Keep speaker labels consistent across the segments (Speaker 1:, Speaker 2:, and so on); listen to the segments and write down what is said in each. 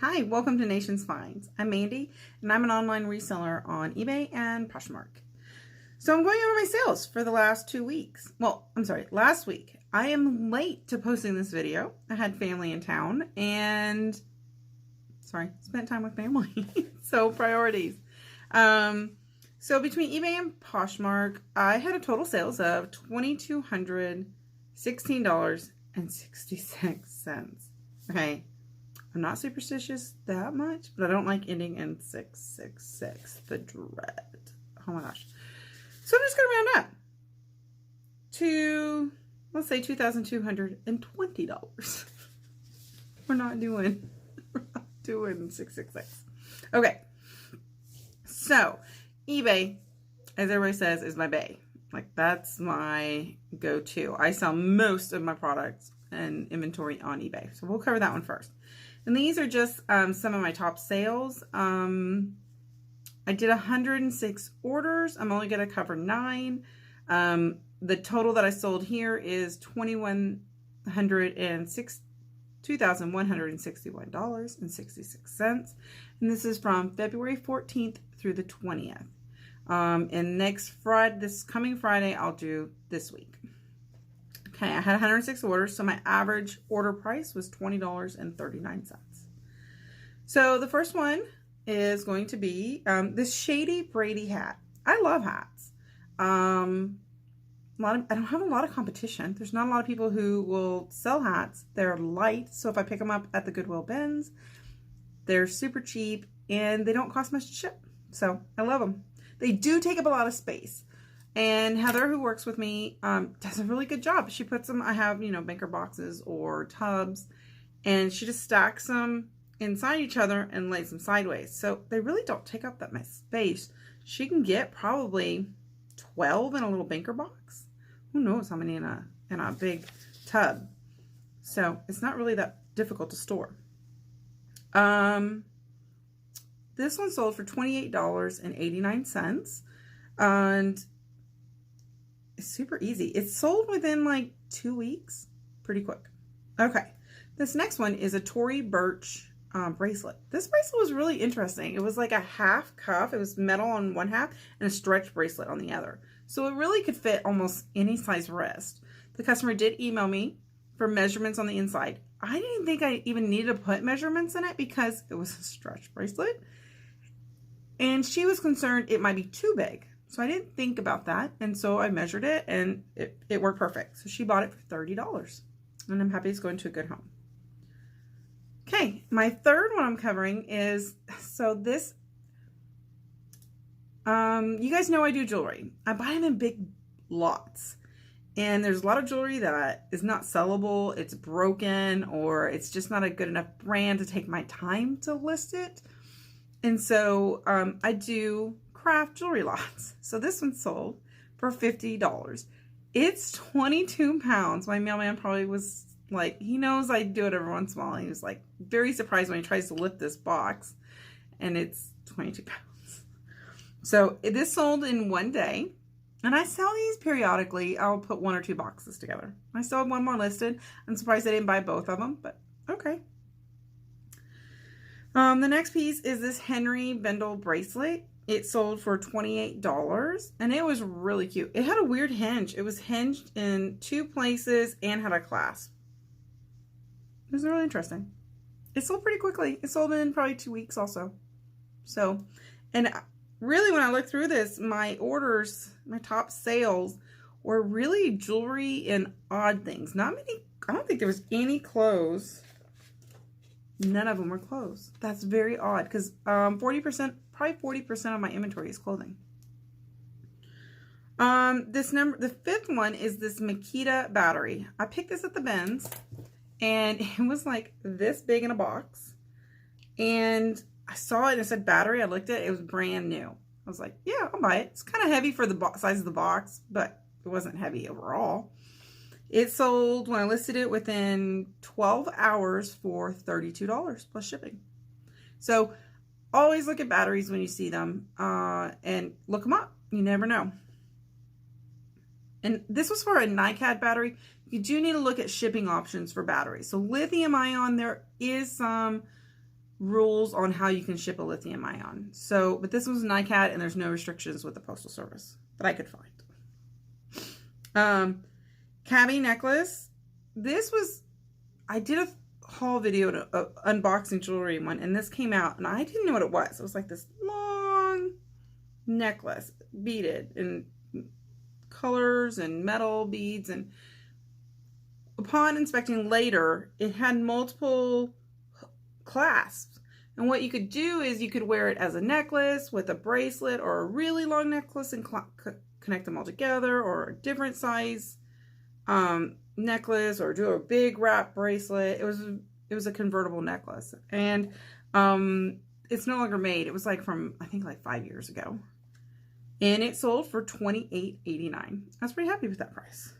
Speaker 1: Hi, welcome to Nation's Finds. I'm Mandy, and I'm an online reseller on eBay and Poshmark. So I'm going over my sales for the last 2 weeks. Well, I'm sorry, last week. I am late to posting this video. I had family in town and, spent time with family. So priorities. So between eBay and Poshmark, I had a total sales of $2,216.66. Okay. I'm not superstitious that much, but I don't like ending in 666. The dread. Oh my gosh. So I'm just going to round up to, let's say $2,220. We're not doing 666. Okay. So eBay, as everybody says, is my bae. Like, that's my go-to. I sell most of my products and inventory on eBay. So we'll cover that one first. And these are just some of my top sales. I did 106 orders. I'm only going to cover 9. The total that I sold here is $2,161.66. And this is from February 14th through the 20th. And next Friday, this coming Friday, I'll do this week. Okay, I had 106 orders, so my average order price was $20.39. So the first one is going to be this Shady Brady Hat. I love hats. I don't have a lot of competition. There's not a lot of people who will sell hats. They're light, so if I pick them up at the Goodwill Benz, they're super cheap and they don't cost much to ship. So I love them. They do take up a lot of space. And Heather, who works with me, does a really good job. She puts them, I have, banker boxes or tubs, and she just stacks them inside each other and lays them sideways. So they really don't take up that much space. She can get probably 12 in a little banker box. Who knows how many in a big tub. So it's not really that difficult to store. This one sold for $28.89. And it's super easy. It's sold within like 2 weeks. Pretty quick. Okay. This next one is a Tory Burch bracelet. This bracelet was really interesting. It was like a half cuff. It was metal on one half and a stretch bracelet on the other. So it really could fit almost any size wrist. The customer did email me for measurements on the inside. I didn't think I even needed to put measurements in it because it was a stretch bracelet. And she was concerned it might be too big. So I didn't think about that. And so I measured it and it worked perfect. So she bought it for $30. And I'm happy it's going to a good home. Okay, my third one I'm covering is, so this, you guys know I do jewelry. I buy them in big lots. And there's a lot of jewelry that is not sellable, it's broken, or it's just not a good enough brand to take my time to list it. And so I do craft jewelry lots. So this one sold for $50. It's 22 pounds. My mailman probably was like, he knows I do it every once in a while. He was like very surprised when he tries to lift this box and it's 22 pounds. So this sold in one day and I sell these periodically. I'll put 1 or 2 boxes together. I still have one more listed. I'm surprised I didn't buy both of them, but okay. The next piece is this Henry Bendel bracelet. It sold for $28 and it was really cute. It had a weird hinge. It was hinged in 2 places and had a clasp. It was really interesting. It sold pretty quickly. It sold in probably 2 weeks also. So, and really when I looked through this, my orders, my top sales were really jewelry and odd things. Not many, I don't think there was any clothes. None of them were clothes. That's very odd because 40%, probably 40% of my inventory is clothing. The fifth one is this Makita Battery. I picked this at the Benz and it was like this big in a box. And I saw it and it said battery. I looked at it. It was brand new. I was like, yeah, I'll buy it. It's kind of heavy for the size of the box, but it wasn't heavy overall. It sold when I listed it within 12 hours for $32 plus shipping. So always look at batteries when you see them and look them up. You never know. And this was for a nightgown battery. You do need to look at shipping options for batteries. So lithium ion, there is some rules on how you can ship a lithium ion. So, but this was NiCad, and there's no restrictions with the Postal Service that I could find. Kaby Necklace. This was, I did a haul video, unboxing jewelry one, and this came out, and I didn't know what it was. It was like this long necklace, beaded in colors and metal beads, and upon inspecting later, it had multiple clasps. And what you could do is you could wear it as a necklace with a bracelet, or a really long necklace and connect them all together, or a different size necklace, or do a big wrap bracelet. It was a convertible necklace, and it's no longer made. It was like from, I think, like 5 years ago, and it sold for $28.89. I was pretty happy with that price.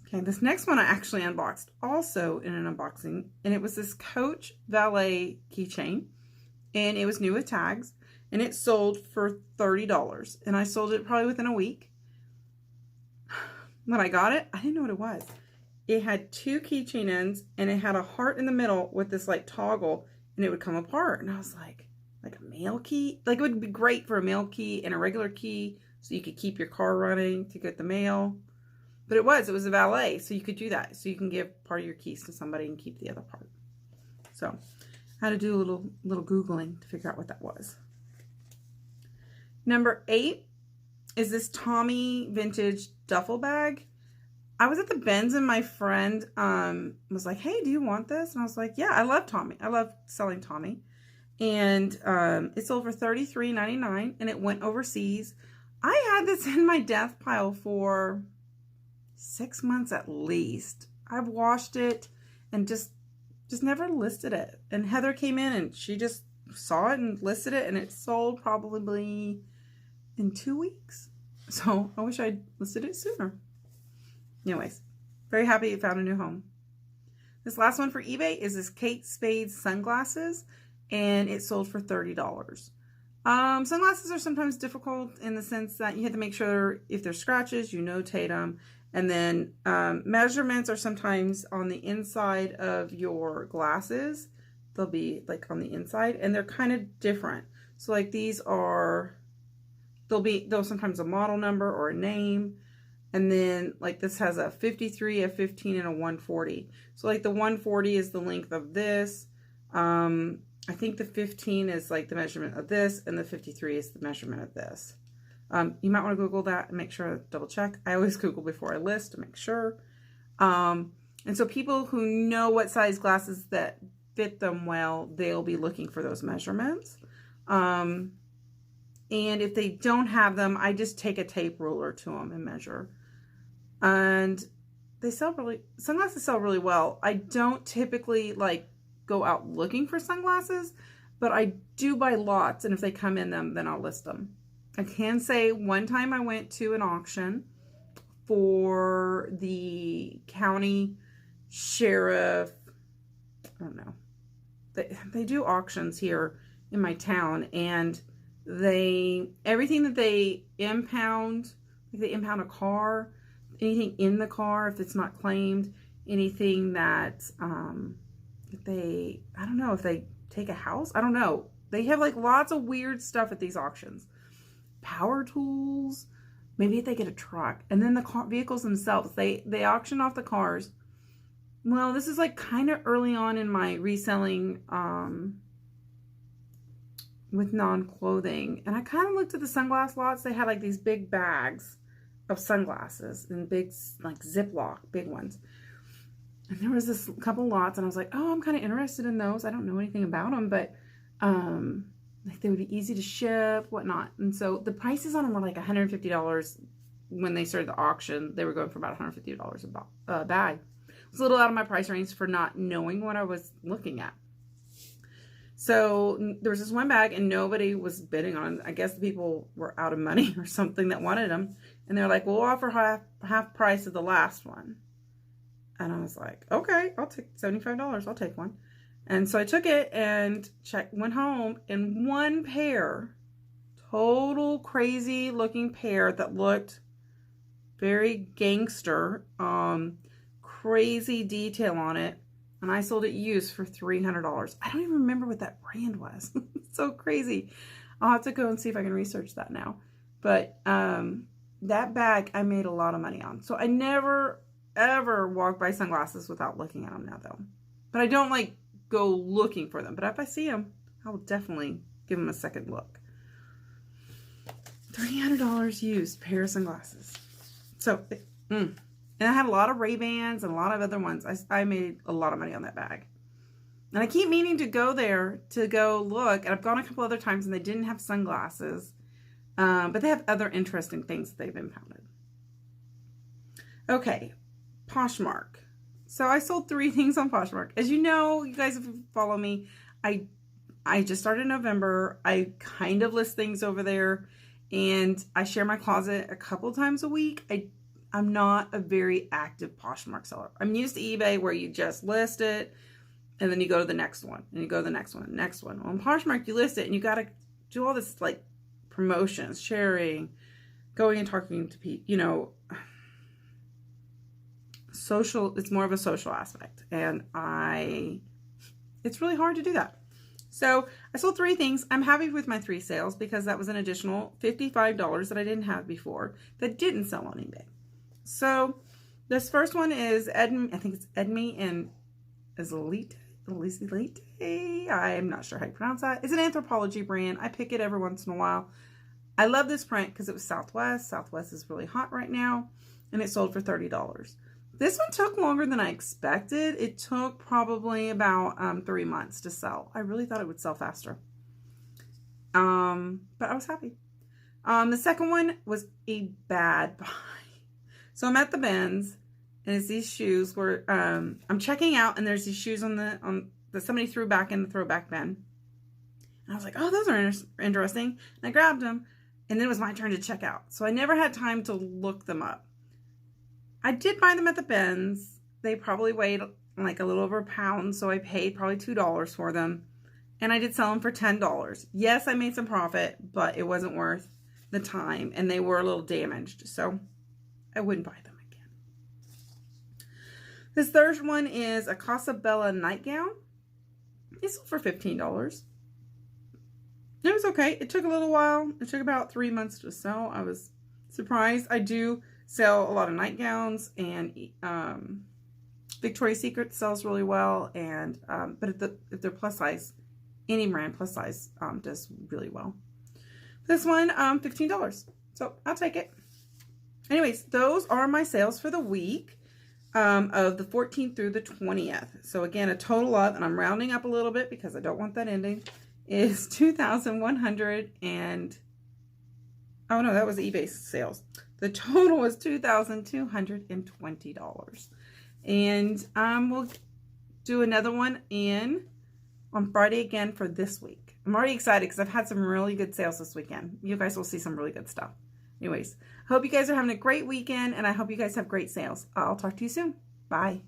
Speaker 1: Okay, this next one I actually unboxed also in an unboxing, and it was this Coach Valet keychain, and it was new with tags, and it sold for $30, and I sold it probably within a week. When I got it, I didn't know what it was. It had 2 keychain ends, and it had a heart in the middle with this like toggle, and it would come apart, and I was like a mail key? Like, it would be great for a mail key and a regular key, so you could keep your car running to get the mail. But it was a Valet, so you could do that. So you can give part of your keys to somebody and keep the other part. So I had to do a little Googling to figure out what that was. Number 8 is this Tommy vintage duffel bag. I was at the Benz, and my friend was like, hey, do you want this? And I was like, yeah, I love Tommy. I love selling Tommy. And it sold for $33.99, and it went overseas. I had this in my death pile for 6 months at least. I've washed it and just never listed it. And Heather came in, and she just saw it and listed it, and it sold probably in 2 weeks. So I wish I'd listed it sooner. Anyways, very happy it found a new home. This last one for eBay is this Kate Spade sunglasses, and it sold for $30. Sunglasses are sometimes difficult in the sense that you have to make sure if there's scratches, you notate them. And then measurements are sometimes on the inside of your glasses. They'll be like on the inside, and they're kind of different. So like these are, they'll sometimes a model number or a name. And then like this has a 53, a 15, and a 140. So like the 140 is the length of this. I think the 15 is like the measurement of this, and the 53 is the measurement of this. You might want to Google that and make sure, double check. I always Google before I list to make sure. And so people who know what size glasses that fit them well, they'll be looking for those measurements. And if they don't have them, I just take a tape ruler to them and measure. And sunglasses sell really well. I don't typically like go out looking for sunglasses, but I do buy lots, and if they come in them, then I'll list them. I can say one time I went to an auction for the county sheriff. I don't know. They do auctions here in my town, and everything that they impound, like they impound a car, anything in the car if it's not claimed, anything that I don't know if they take a house. I don't know. They have like lots of weird stuff at these auctions. Power tools, maybe if they get a truck, and then the vehicles themselves, they auction off the cars. Well, this is like kind of early on in my reselling with non-clothing, and I kind of looked at the sunglass lots. They had like these big bags of sunglasses and big like Ziploc, big ones. And there was this couple lots, and I was like, oh, I'm kind of interested in those. I don't know anything about them, but like they would be easy to ship, whatnot. And so the prices on them were like $150 when they started the auction. They were going for about $150 a bag. It was a little out of my price range for not knowing what I was looking at. So there was this one bag, and nobody was bidding on it. I guess the people were out of money or something that wanted them. And they're like, we'll offer half price of the last one. And I was like, okay, I'll take $75. I'll take one. And so I took it and went home, and one pair, total crazy looking pair that looked very gangster, crazy detail on it. and I sold it used for $300. I don't even remember what that brand was. It's so crazy. I'll have to go and see if I can research that now. But that bag I made a lot of money on. So I never, ever walk by sunglasses without looking at them now, though. But I don't like go looking for them. But if I see them, I will definitely give them a second look. $300 used pair of sunglasses. So, and I had a lot of Ray-Bans and a lot of other ones. I made a lot of money on that bag. And I keep meaning to go there to go look. And I've gone a couple other times and they didn't have sunglasses. But they have other interesting things that they've impounded. Okay, Poshmark. So I sold 3 things on Poshmark. As you know, you guys if you follow me, I just started in November. I kind of list things over there. And I share my closet a couple times a week. I'm not a very active Poshmark seller. I'm used to eBay where you just list it and then you go to the next one and you go to the next one, next one. On Poshmark, you list it and you got to do all this like promotions, sharing, going and talking to people, you know, social. It's more of a social aspect. And it's really hard to do that. So I sold 3 things. I'm happy with my 3 sales because that was an additional $55 that I didn't have before that didn't sell on eBay. So this first one is I think it's Edme and Elite. I'm not sure how you pronounce that. It's an Anthropology brand. I pick it every once in a while. I love this print because it was Southwest. Southwest is really hot right now. And it sold for $30. This one took longer than I expected. It took probably about 3 months to sell. I really thought it would sell faster. But I was happy. The second one was a bad buy. So I'm at the Benz, and it's these shoes where I'm checking out, and there's these shoes that somebody threw back in the throwback bin. And I was like, oh, those are interesting. And I grabbed them, and then it was my turn to check out. So I never had time to look them up. I did buy them at the Benz. They probably weighed like a little over a pound, so I paid probably $2 for them. And I did sell them for $10. Yes, I made some profit, but it wasn't worth the time, and they were a little damaged, so I wouldn't buy them again. This third one is a Casa Bella nightgown. It sold for $15. It was okay. It took a little while. It took about 3 months to sell. I was surprised. I do sell a lot of nightgowns, and Victoria's Secret sells really well. And but if they're plus size, any brand plus size does really well. This one, $15. So I'll take it. Anyways, those are my sales for the week of the 14th through the 20th. So again, a total of, and I'm rounding up a little bit because I don't want that ending, is $2,100 and, oh no, that was eBay sales. The total was $2,220. And we'll do another one on Friday again for this week. I'm already excited because I've had some really good sales this weekend. You guys will see some really good stuff. Anyways, hope you guys are having a great weekend, and I hope you guys have great sales. I'll talk to you soon. Bye.